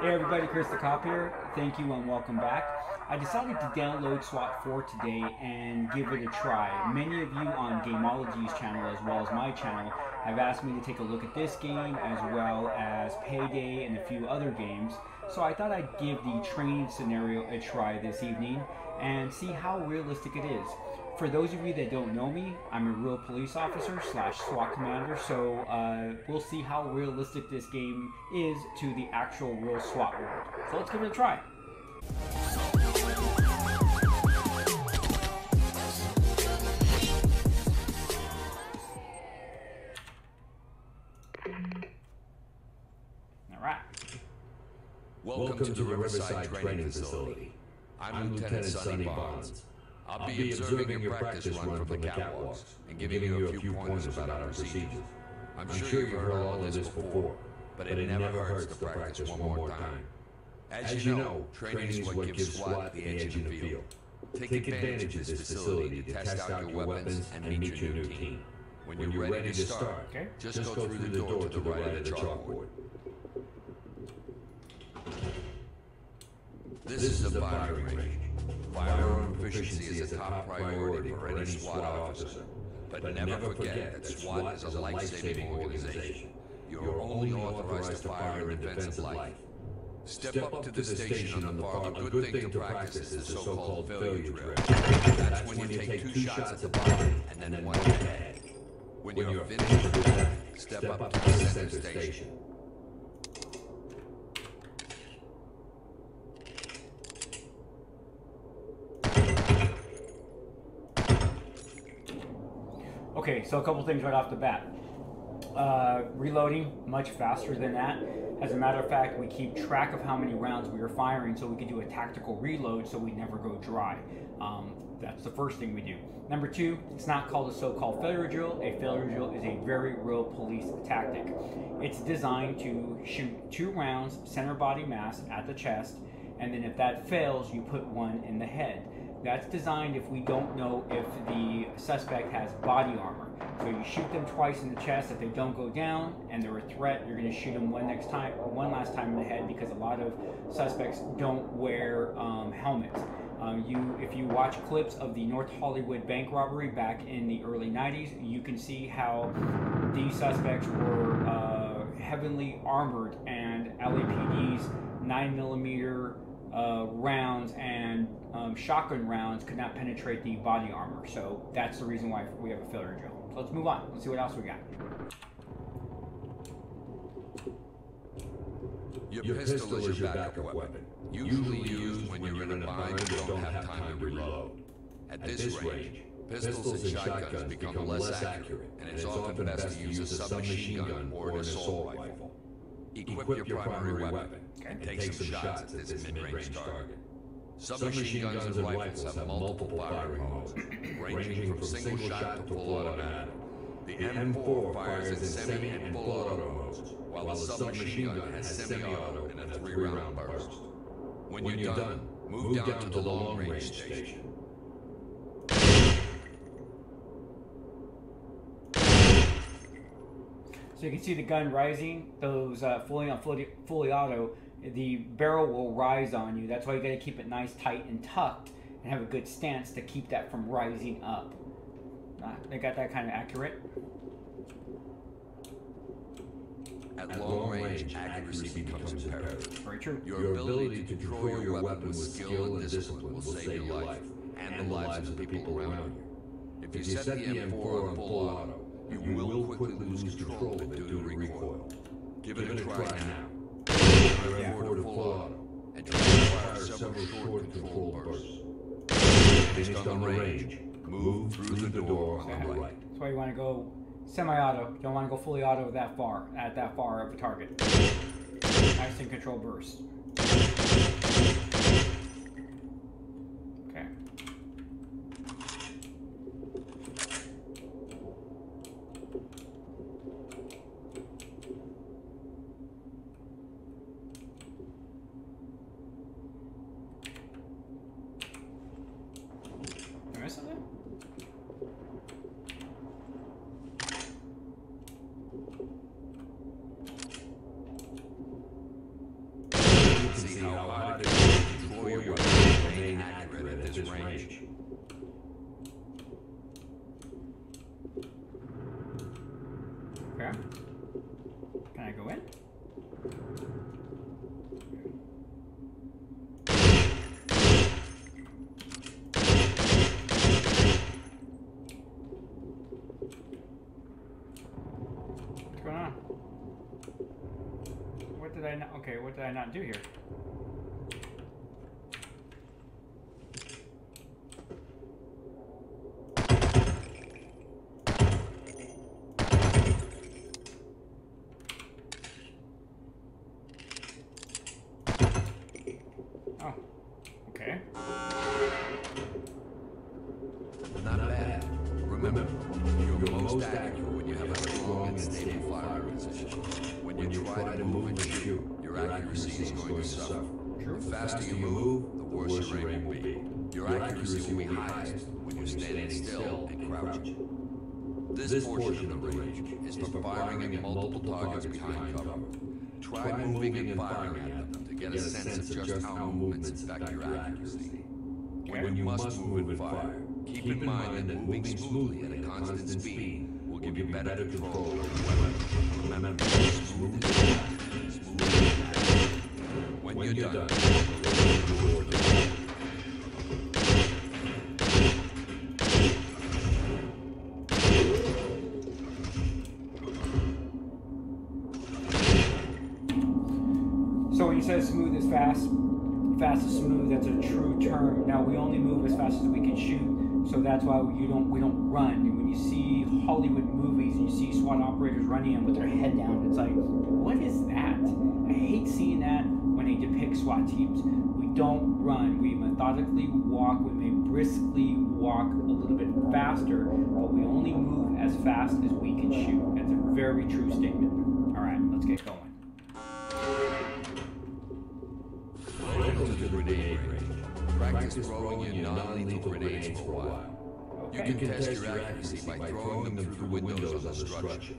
Hey everybody, Chris the Cop here. Thank you and welcome back. I decided to download SWAT 4 today and give it a try. Many of you on Gameology's channel as well as my channel have asked me to take a look at this game as well as Payday and a few other games. So I thought I'd give the training scenario a try this evening and see how realistic it is. For those of you that don't know me, I'm a real police officer slash SWAT commander, so we'll see how realistic this game is to the actual real SWAT world. So let's give it a try. Alright. Welcome to the Riverside Training Facility. I'm Lieutenant Sonny Bonds. I'll be observing your practice run from the catwalks and giving you a few pointers about our procedures. I'm sure you've heard all of this before, but it never hurts to practice one more time. As you know, training is what gives SWAT the edge in the field. Take advantage of this facility to test out your weapons and meet your new team. When you're ready to start, just go through the door to the right of the chalkboard. This is the firing range. Firearm proficiency is a top priority for any SWAT officer. But never forget that SWAT is a life-saving organization. You're only authorized to fire in defense of life. Step up to the station on the far. A good thing to practice is the so-called failure drill. That's when you take 2 shots at the body and then 1 at the head. When you're finished with that, step up to the center station. Okay, so a couple things right off the bat. Reloading, much faster than that. As a matter of fact, we keep track of how many rounds we are firing so we can do a tactical reload so we never go dry. That's the first thing we do. Number 2, it's not called a so-called failure drill. A failure drill is a very real police tactic. It's designed to shoot 2 rounds, center body mass at the chest, and then if that fails, you put 1 in the head. That's designed if we don't know if the suspect has body armor. So you shoot them twice in the chest. If they don't go down and they're a threat, you're going to shoot them one last time in the head, because a lot of suspects don't wear helmets. If you watch clips of the North Hollywood bank robbery back in the early 90s, you can see how these suspects were heavily armored, and LAPD's 9mm rounds and shotgun rounds could not penetrate the body armor. So that's the reason why we have a failure drill. So let's move on. Let's see what else we got. Your pistol is your backup weapon, usually used when you're in a bind and don't have time to reload. At this range, pistols and shotguns become less accurate, and it's often best to use a submachine gun or an assault rifle. Equip your primary weapon and take some shots at this mid-range target. Submachine guns and rifles have multiple firing modes, ranging from single shot to full automatic. The M4 fires in semi and full auto modes, while the submachine gun has semi-auto and a 3-round burst. When you're done, move down to the long-range station. So you can see the gun rising. Those fully auto, the barrel will rise on you. That's why you got to keep it nice, tight, and tucked, and have a good stance to keep that from rising up. They got that kind of accurate. At long range, accuracy becomes imperative. Very true. Your ability to control your weapon with skill and discipline will save your life and the lives of the people around you. If you set the M4 on full auto, you will quickly lose control of it due to recoil. Give it a try now. M4 to full auto, and try to fire several short controlled bursts. Based on the range, move through the door on the right. That's why you want to go semi-auto. You don't want to go fully auto that far, at that far of a target. Nice and controlled burst. Okay. Did I miss something? see how hard it is to control your weapon and remain accurate at this range. Okay. Can I go in? What's going on? What did I not? Okay, what did I not do here? Oh, okay. Not bad. Remember, you're most accurate when you have a strong and stable firing position. When you try to move and shoot, your accuracy is going to suffer. The faster you move, the worse your aim will be. Your accuracy will be highest when you're standing still and crouching. This portion of the range is for firing at multiple targets behind cover. Try moving and firing at them to get a sense of just how movements affect your accuracy. When you must move and fire, keep in mind that moving smoothly at a constant speed will give you better control of the weapon. Remember, smooth and accurate, smooth and accurate. When you're done, So when he says smooth is fast, fast is smooth, that's a true term. Now we only move as fast as we can shoot, so that's why we don't run. And when you see Hollywood movies and you see SWAT operators running in with their head down, it's like, what is that? I hate seeing that when they depict SWAT teams. We don't run. We methodically walk. We may briskly walk a little bit faster, but we only move as fast as we can shoot. That's a very true statement. All right, let's get going. welcome to the grenade range. Practice throwing your non-lethal grenades for a while. You can test your accuracy by throwing them through windows on the structure.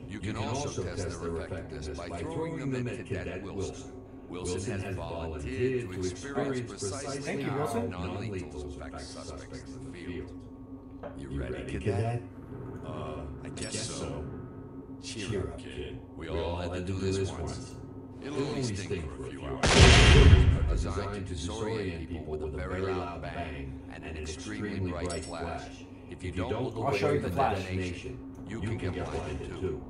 You can also test their effectiveness by throwing them at Cadet Wilson. Wilson has volunteered to experience precisely how non-lethals affect suspects in the field. You ready, Cadet? I guess so. Cheer up, kid. We all had to do this once. It'll only sting for a few hours. Are designed to disorient people with a very loud bang and an extremely bright flash. If you don't look away from the detonation, you can get blinded too.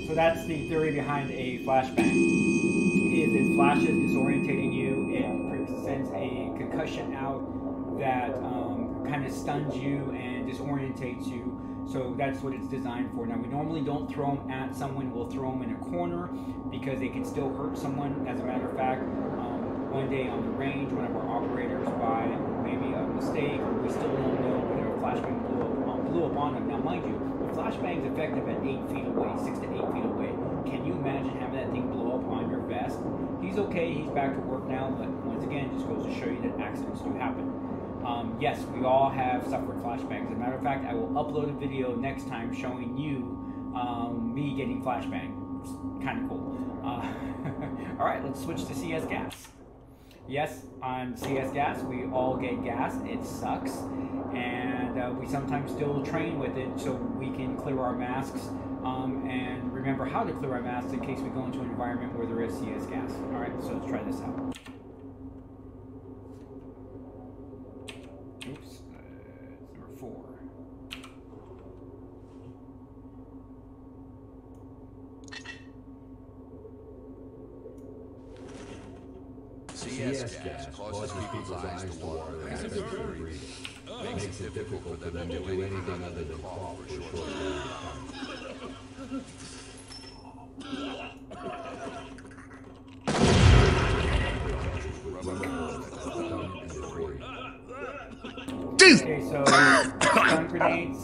So that's the theory behind a flashbang. Is it flashes, disorientating you, it sends a concussion out that kind of stuns you and disorientates you. So that's what it's designed for. Now we normally don't throw them at someone, we'll throw them in a corner because they can still hurt someone. As a matter of fact, one day on the range, one of our operators, by maybe a mistake, we still don't know whether a flashbang blew up on them. Now mind you, the flashbang's effective at 8 feet away, 6 to 8 feet away. Can you imagine having that thing blow up on your vest? He's okay, he's back to work now, but once again, it just goes to show you that accidents do happen. Yes, we all have suffered flashbangs. As a matter of fact, I will upload a video next time showing you me getting flashbang. It's kind of cool. All right, let's switch to CS gas. Yes, on CS gas, we all get gas. It sucks. And we sometimes still train with it so we can clear our masks and remember how to clear our masks in case we go into an environment where there is CS gas. All right, so let's try this out. Oops, it's number 4. CS gas causes people's eyes to water and breathe. Makes it difficult for them to do anything other than cough for a short period Okay, so stun grenades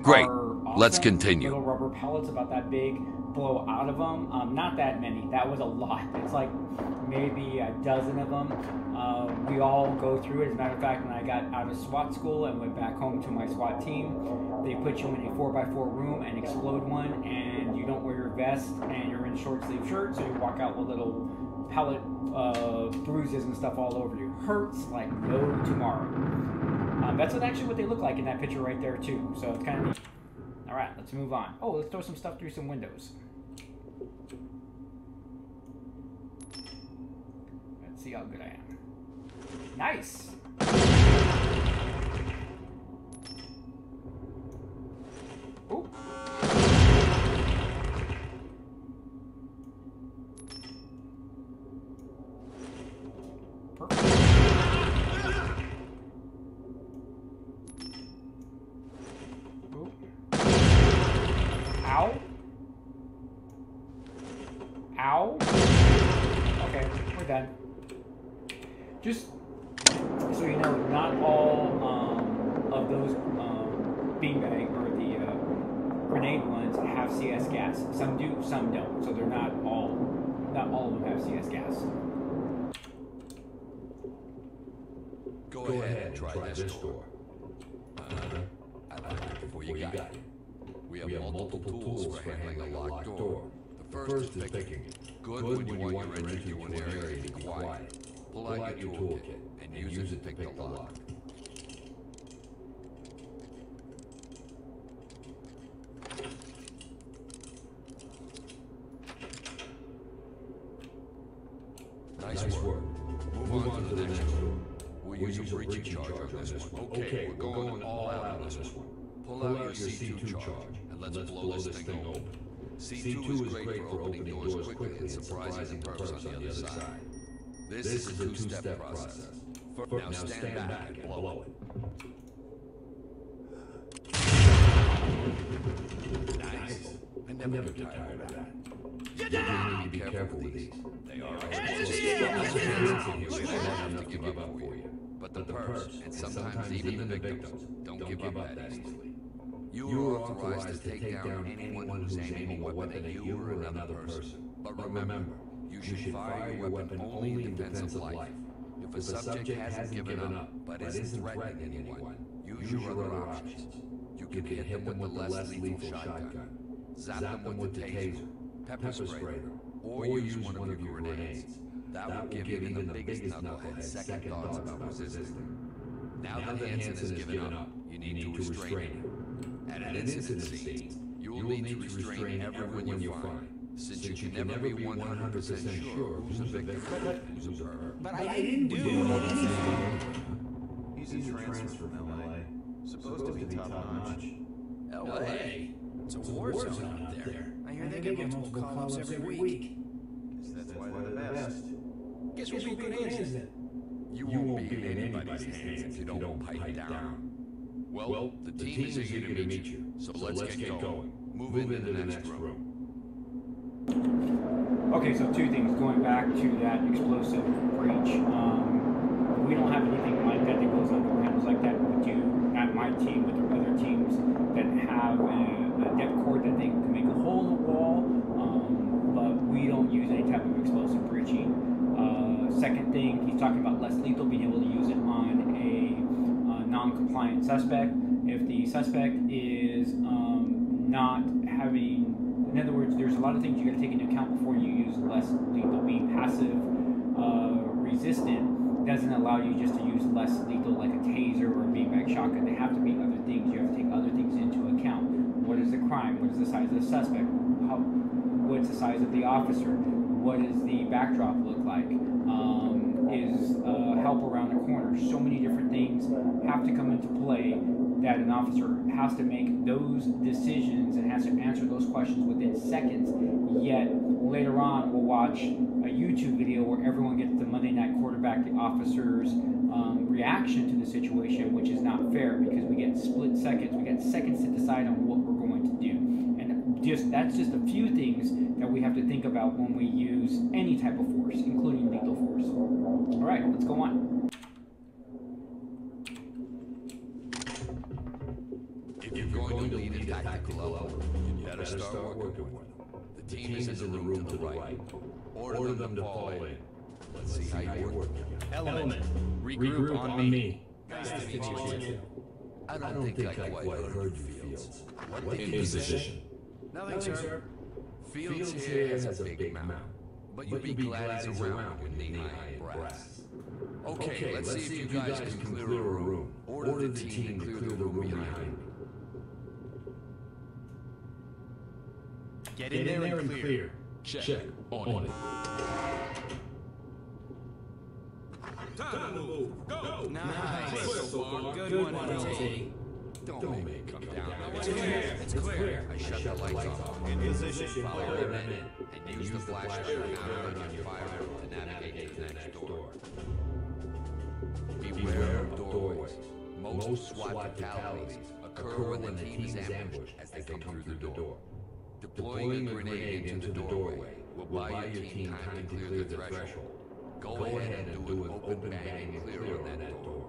Great. are awesome. Let's continue. Little rubber pellets about that big blow out of them. Not that many. That was a lot. It's like maybe a dozen of them. We all go through it. As a matter of fact, when I got out of SWAT school and went back home to my SWAT team, they put you in a 4x4 room and explode one, and you don't wear your vest and you're in short sleeve shirt, so you walk out with little pellet bruises and stuff all over you. Hurts like no tomorrow. That's actually what they look like in that picture right there too. So it's kind of neat. All right, let's move on. Oh, let's throw some stuff through some windows. Let's see how good I am. Nice. Ooh. Perfect. Ooh. Ow. Ow. Okay, we're done. Just so you know, not all of those beanbag or the grenade ones have CS gas. Some do, some don't. So they're not all of them have CS gas. Go ahead and try this door. I like it before you got it. We have multiple tools for handling a locked door. The first is picking it. Good when you want your entry to an area to be quiet. Pull out your toolkit and use it to pick the lock. Nice work. Move on to the next door. We'll use a breaching charge on this one. Okay, we're going all out on this one. Pull out your C2 charge and let's blow this thing open. C2 is great for opening doors quickly and surprising the person on the other side. This is a two-step process. Now stand back and blow it. Nice. I never get tired of that. You need to be careful with these. They are enough to give up for you. But the perps, and sometimes even the victims, don't give up that easily. You are authorized to take down anyone who's aiming a weapon at you or another person. But remember, you should fire your weapon only in defense of life. If a subject hasn't given up, but isn't threatening anyone, use your other options. You can hit them with the less lethal shotgun, zap them with the taser, pepper spray, or use one of your grenades. That will give even the biggest knucklehead second thoughts about resisting. Now that Hansen has given up, you need to restrain him. At an incident scene, you will need to restrain everyone you find, since you can never be 100% sure who's a victim and who's a perp. But I didn't do anything. He's a transfer from LA. Supposed to be top-notch. LA? It's a war zone out there. I hear they get multiple call-ups every week. Guess that's why they're the best. Guess we'll be good hands then. You won't be in anybody's hands if you don't pipe down. Well, the team is eager to meet you, so let's get going. Move into the next room. Okay, so two things. Going back to that explosive breach, we don't have anything like that that goes on door handles like that. We do at my team, but there are other teams that have a depth cord that they can make a hole in the wall, but we don't use any type of explosive breaching. Second thing, he's talking about less lethal, being able to use it on a non-compliant suspect. If the suspect is not having, in other words, there's a lot of things you got to take into account before you use less lethal. Being passive resistant doesn't allow you just to use less lethal like a taser or a beanbag shotgun. They have to be other things. You have to take other things into account. What is the crime? What is the size of the suspect? What's the size of the officer? What does the backdrop look like? Is help around the corner? So many different things have to come into play that an officer has to make those decisions and has to answer those questions within seconds. Yet later on, we'll watch a YouTube video where everyone gets the Monday Night Quarterback, the officer's reaction to the situation, which is not fair because we get split seconds. We get seconds to decide on what we're going to do. And that's just a few things that we have to think about when we use any type of force, including lethal force. All right, let's go on. If you're going to lead a tactical element, you better start working with them. The team is in the room to the right. Order them to fall in. Let's see how you work. Element, regroup on me. Nice to meet you. I don't think I quite heard you, Fields. What did you say? Nothing, sir. Fields here has a big mouth, but you'd be glad he's around when knee-high in brass. Okay, let's see if you guys can clear a room. Order the team to clear the room behind me. Get in there and clear. Check. On it. Time to move. Go. Nice. Good one, T. Don't make me come down It's there. clear. It's clear. I shut the lights off. In position. Follow them in, and use the flashlight on your fire to navigate to the next door. Beware of doorways. Most SWAT fatalities occur when the team is ambushed as they come through the door. Deploying a grenade into the doorway will buy your team time to clear the threshold. Go ahead and do an open bang and clear on that door.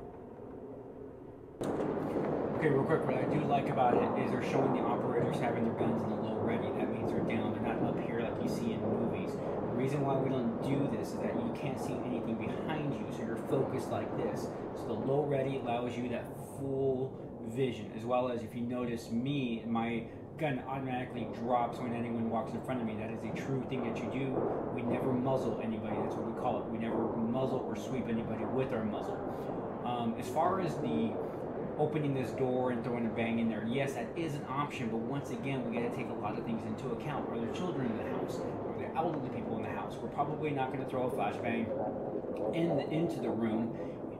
Okay, real quick, what I do like about it is they're showing the operators having their guns in the low ready. That means they're down. They're not up here like you see in movies. The reason why we don't do this is that you can't see anything behind you, so you're focused like this. So the low ready allows you that full vision, as well as if you notice me, my gun automatically drops when anyone walks in front of me. That is a true thing that you do. We never muzzle anybody. That's what we call it. We never muzzle or sweep anybody with our muzzle. As far as the opening this door and throwing a bang in there, yes, that is an option, but once again, we got to take a lot of things into account. Are there children in the house? Are there elderly people in the house? We're probably not going to throw a flashbang into the room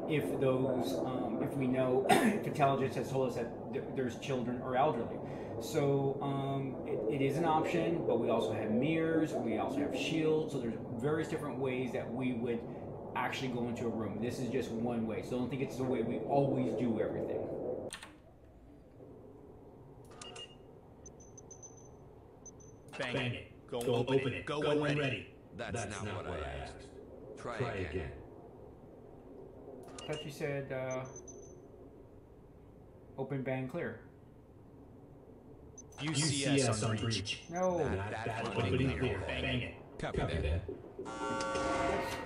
if those, if we know, if intelligence has told us that there's children or elderly. So it is an option, but we also have mirrors, we also have shields, so there's various different ways that we would actually go into a room. This is just one way, so don't think it's the way we always do everything. Bang it. Go open it. Go when ready. That's not what I asked. Try again. I thought you said open, bang, clear. UCS on breach. No, That's Opening clear. Bang it. Copy that.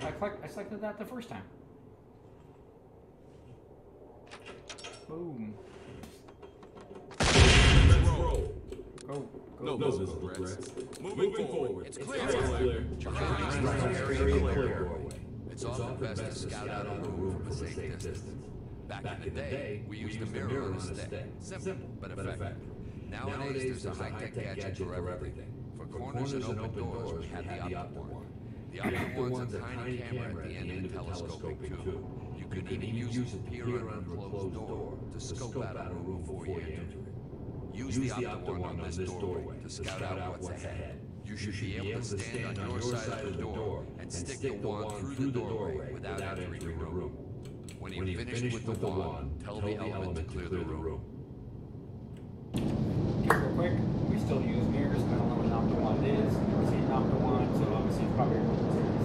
I selected that the first time. Boom. Go. No visible threats. Moving forward. It's clear. Very clear. It's often best to scout out a room from a safe distance. Back in the day, we used a mirror on a stick. Simple, but effective. Nowadays, there's a high-tech gadget for everything. For corners and open doors, we had the Optiwand. The Optiwand's a tiny camera at the end of the telescoping tube. You could even use it to peer under a closed door to scope out a room before you enter it. Use the Optiwand on this doorway to scout out what's ahead. You should be able to stand on your side of the door and stick the wand through the doorway without entering the room. When you're finished with the wand, tell the element to clear the room. Okay, real quick, we still use mirrors. I don't know what an Optiwand is. I've seen an Optiwand, so obviously it's probably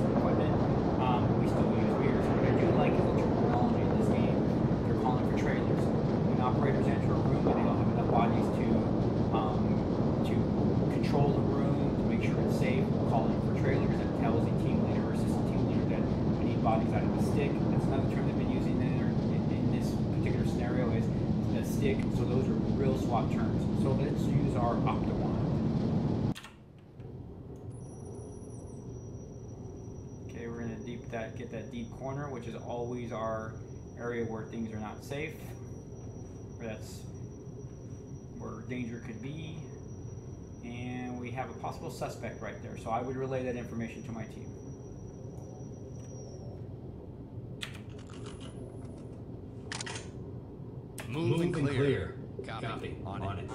some equipment. But we still use mirrors. What I do like is the terminology in this game. They're calling for trailers. When operators enter a room and they don't have enough bodies to control the room, to make sure it's safe, we're calling for trailers. That tells the team leader or assistant team leader that we need bodies out of the stick. That's another term they've been using in this particular scenario is the stick. So those are real SWAT terms. So let's use our Optiwand. Okay, we're gonna get that deep corner, which is always our area where things are not safe. Or that's where danger could be. And we have a possible suspect right there. So I would relay that information to my team. Moving clear. Copy. On it.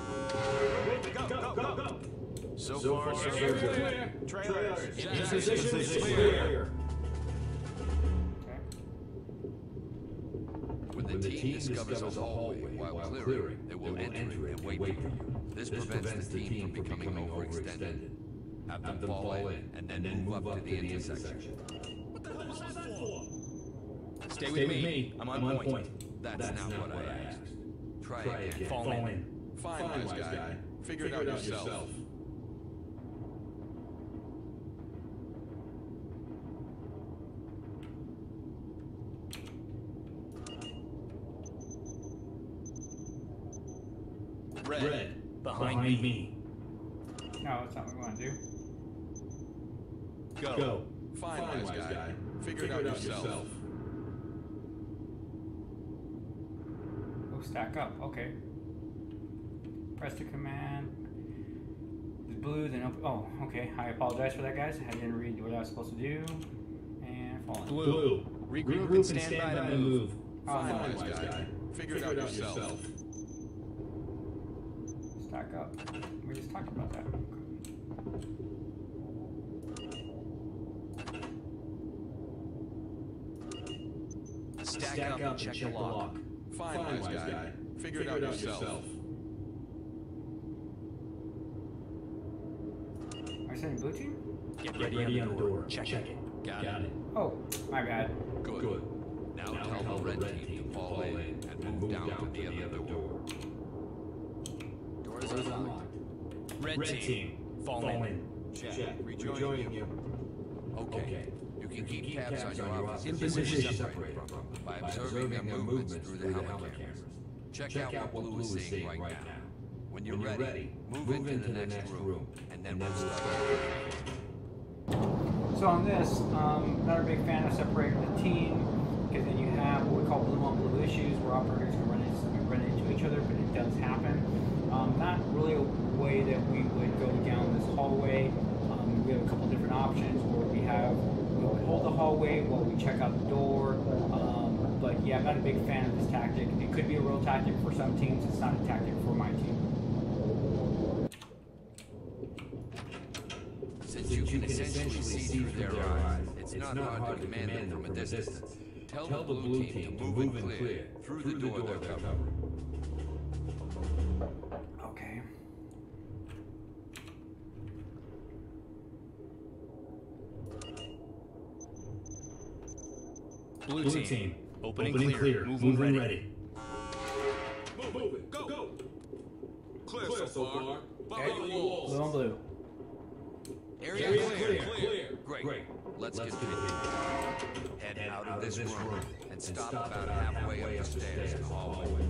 Go. So far, so Clear. Trailers. In position. Clear. Okay. When the team discovers a hallway while clearing, they will enter it and wait for you. This prevents the team from becoming overextended. Have them fall in, and then move up to the intersection. What the hell was that for? Stay with me. I'm on point. That's not what I asked. Try again. Fall in. Fine, wise guy. Figure it out yourself. Red. Behind me. No, that's not what we want to do. Go. Fine, wise guy. Figure it out yourself. Oh, stack up. Okay. Press the command. It's blue, then open. Oh, okay. I apologize for that, guys. I didn't read what I was supposed to do. And falling. Blue. Regroup and stand by to move. Fine, wise guy. Figure it out yourself. Stack up. We just talked about that. Stack up and check the lock. Fine, wise guy. Figure it out yourself. Are you saying blue team? Get ready on the door. Check it. Got it. Oh, my bad. Good. Now tell the red team to fall in and move down to the other door. Doors unlocked. Red team. Fall in. Check. Rejoining you. Okay. You can keep tabs on your officers In position. separated by observing their movements through the helmet cameras. Check out what Blue is seeing right now. When you're ready, move into the next room, and then we'll start. So on this, not a big fan of separating the team, because then you have what we call blue on blue issues where operators can run into each other, but it does happen. Not really a way that we would go down this hallway. We have a couple different options where we would hold the hallway while we check out the door. But yeah, I'm not a big fan of this tactic. It could be a real tactic for some teams. It's not a tactic for my team. Since you can essentially see through their eyes, it's not hard to command them from a distance. Tell the blue team to move and clear through the door they're covering. Okay. Blue team. Opening clear. Moving ready. Move it. Go. Clear so far. Follow the walls. Blue on blue. Area clear. Great. Let's get head out of this room and stop about halfway up the stairs in the hallway.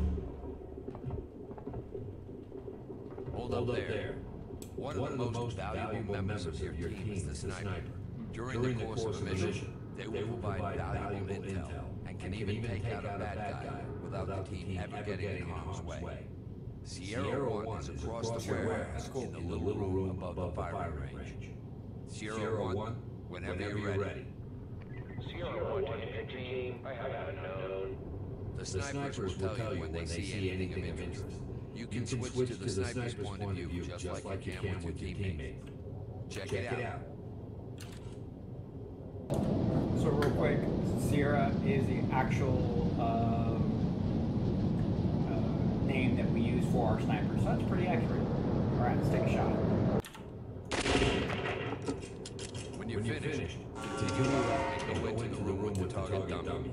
Hold up there. One of the most valuable members of your team is the sniper. During the course of a mission, they will provide valuable intel and can even take out a bad guy without the team ever getting in harm's way. Sierra 1 is across the warehouse in the little room above the firing range. Sierra 1, whenever you're ready. Sierra 1 to entry team, I haven't known. The snipers will tell you when they see anything of interest. You can switch to the sniper's point of view just like you can with your teammates. Check it out. So real quick, Sierra is the actual name that we use for our sniper, so that's pretty accurate. All right, let's take a shot. When you're finished, continue up and go into the room with the target dummy.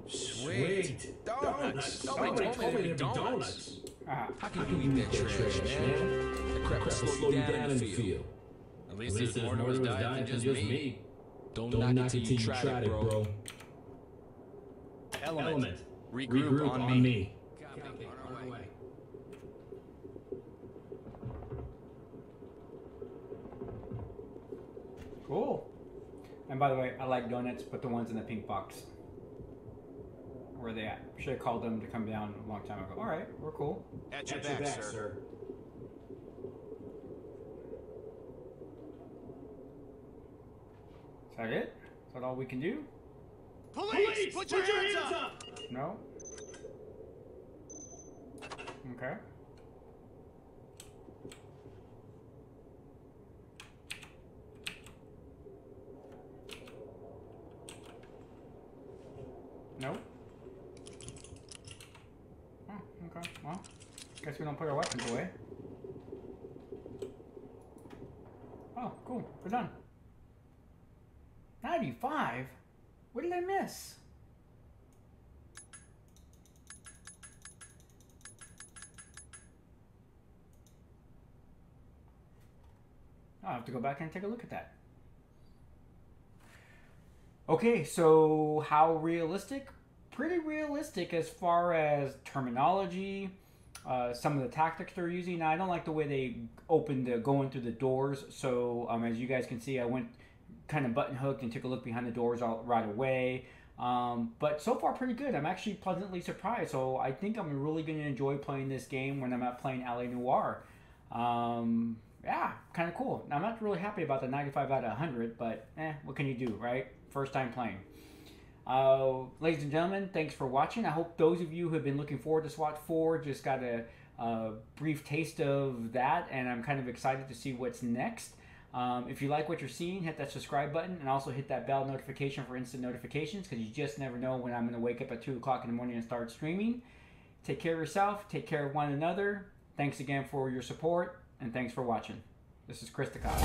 Sweet. Donuts. Nobody told me to eat donuts. How can you eat that trash, man? That crap will slow you down in the field. At least there's more to his diet than just me. Don't knock it till you try it, bro. Element. Regroup on me. Copy. On our way. Cool. And by the way, I like donuts, but the ones in the pink box. Where are they at? Should have called them to come down a long time ago. All right, we're cool. At your back, sir. Is that it? Is that all we can do? Police! Put your hands up! No? Okay. No? Oh, okay. Well, guess we don't put our weapons away. Oh, cool. We're done. 95? What did I miss? I'll have to go back and take a look at that. Okay, so how realistic? Pretty realistic as far as terminology, some of the tactics they're using. Now, I don't like the way they opened going through the doors. So as you guys can see, I went kind of button hooked and took a look behind the doors right away. But so far pretty good. I'm actually pleasantly surprised. So I think I'm really going to enjoy playing this game when I'm out playing LA Noire. Yeah, kind of cool. I'm not really happy about the 95 out of 100, but what can you do, right? First time playing. Ladies and gentlemen, thanks for watching. I hope those of you who have been looking forward to SWAT 4 just got a brief taste of that, and I'm kind of excited to see what's next. If you like what you're seeing, hit that subscribe button and also hit that bell notification for instant notifications, because you just never know when I'm going to wake up at 2 o'clock in the morning and start streaming. Take care of yourself. Take care of one another. Thanks again for your support, and thanks for watching. This is Chris the Cop.